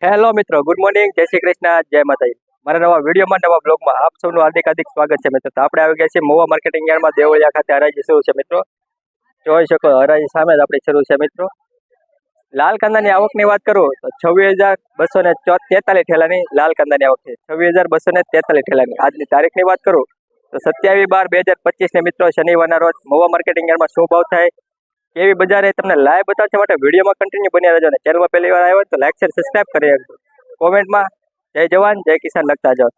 Hello મિત્રો, good morning, જય શ્રી કૃષ્ણ, જય માતાજી। મારા નવા વિડીયોમાં, નવા બ્લોગમાં આપ સૌનું હાર્દિક સ્વાગત છે મિત્રો। તો આપણે આવી ગયા છીએ મહુવા માર્કેટિંગ યાર્ડમાં દેવળિયા ખાતે હરાજી શરૂ છે મિત્રો। જોઈ શકો હરાજી સામે જ આપણી શરૂ છે મિત્રો। લાલ કાંદાની આવકની વાત કરું તો 26,243 ઠેલાની લાલ કાંદાની આવક છે। 26,243 ઠેલાની। આજની તારીખની વાત કરું તો 27/12/2025 ને મિત્રો શનિવારના રોજ મહુવા માર્કેટિંગ યાર્ડમાં શું ભાવ થાય, કેવી બજાર એ તમને લાઈવ બતાવશે માટે વિડીયોમાં કન્ટિન્યુ બન્યા રહેજો। અને ચેનલમાં પહેલી વાર આવ્યો તો લાઈક શેર સબસ્ક્રાઇબ કરી રાખજો। કોમેન્ટમાં જય જવાન જય કિસાન લખતા જાઓ।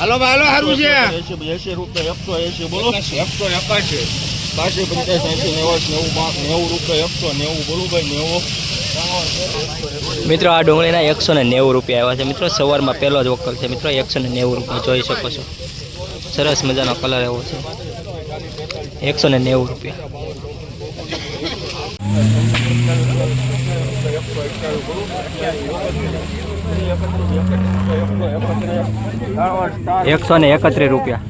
હાલો હાલો સારું છે 80 રૂપિયા 180 બોલો 181 82 85 90 રૂપિયા 190 બોલો ભાઈ 90। મિત્રો આ ડુંગળીના 190 રૂપિયા આવ્યા છે મિત્રો। સવારમાં પહેલો જ વકલ છે મિત્રો। 190 રૂપિયા જોઈ શકો છો। સરસ મજાનો કલર એવો છે। 190 રૂપિયા। ₹131 રૂપિયા।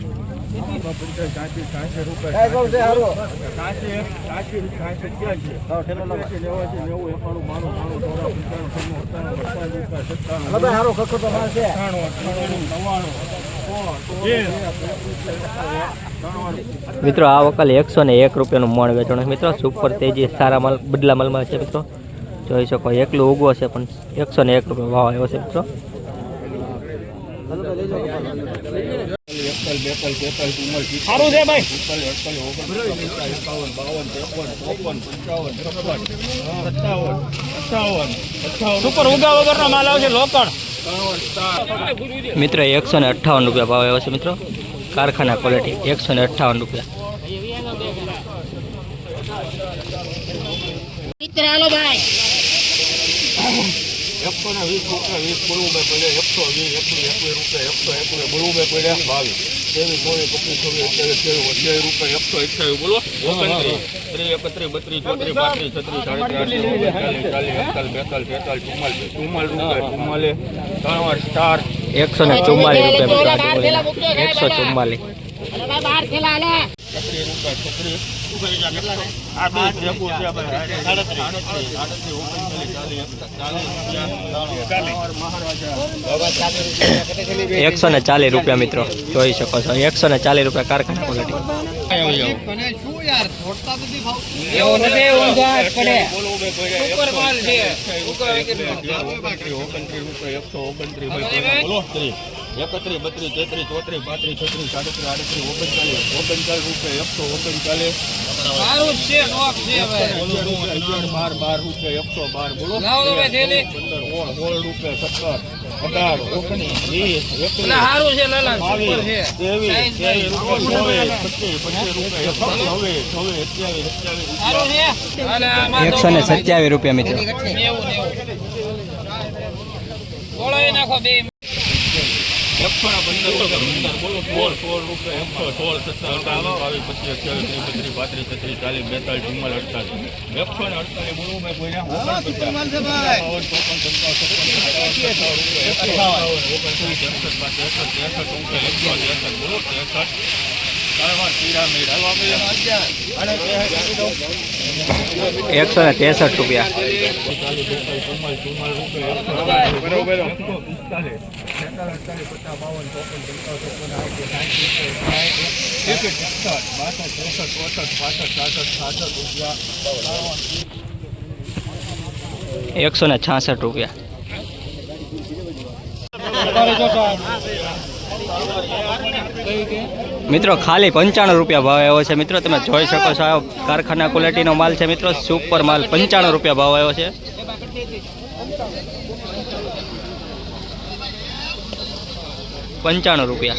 મિત્રો આ વકલ 101 રૂપિયાનું મણ વેચાણ મિત્રો। સુપર તેજી સારા માલ બદલા માલમાં છે મિત્રો। જોઈ શકો એકલું ઉગવો છે પણ 101 રૂપિયા ભાવ આવ્યો છે મિત્રો। સારું છે ભાઈ સુપર ઉગા વગરનો માલ આવશે લોકણ મિત્રો 158 રૂપિયા ભાવ આવ્યો છે મિત્રો। કારખાના ક્વોલિટી 158 રૂપિયા। મિત્ર હાલો ભાઈ 120 રૂપિયા 20 બોલવું ભાઈ પડે 120 રૂપિયા 121 બોલવું ભાઈ પડ્યા 22 23 બોલો 29 રૂપિયા 32 ₹140 રૂપિયા મિત્રો। જોઈ શકો છો 140 રૂપિયા કારખાના ક્વોલિટી। ₹127 રૂપિયા મિત્રો। ₹163 રૂપિયા। ₹166 રૂપિયા। મિત્રો ખાલી 95 રૂપિયા ભાવ આવ્યો છે મિત્રો। તમે જોઈ શકો છો આ કારખાના ક્વોલિટીનો માલ છે મિત્રો। સુપર માલ 95 રૂપિયા ભાવ આવ્યો છે। ₹95 રૂપિયા।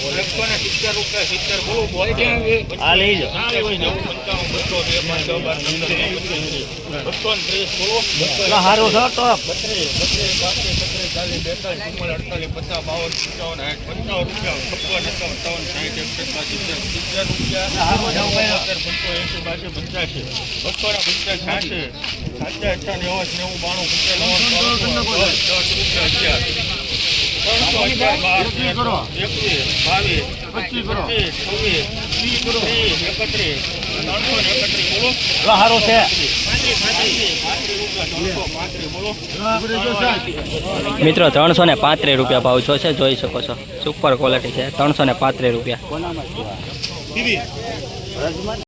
170 રૂપિયા 70 બોલો બોલ ક્યાં આ લઈ જાઓ 95 230 બોલો હારો છે તો 331 હારો છે મિત્રો 335 રૂપિયા ભાવ છો છે, જોઈ શકો છો. સુપર ક્વોલિટી છે. 335 રૂપિયા.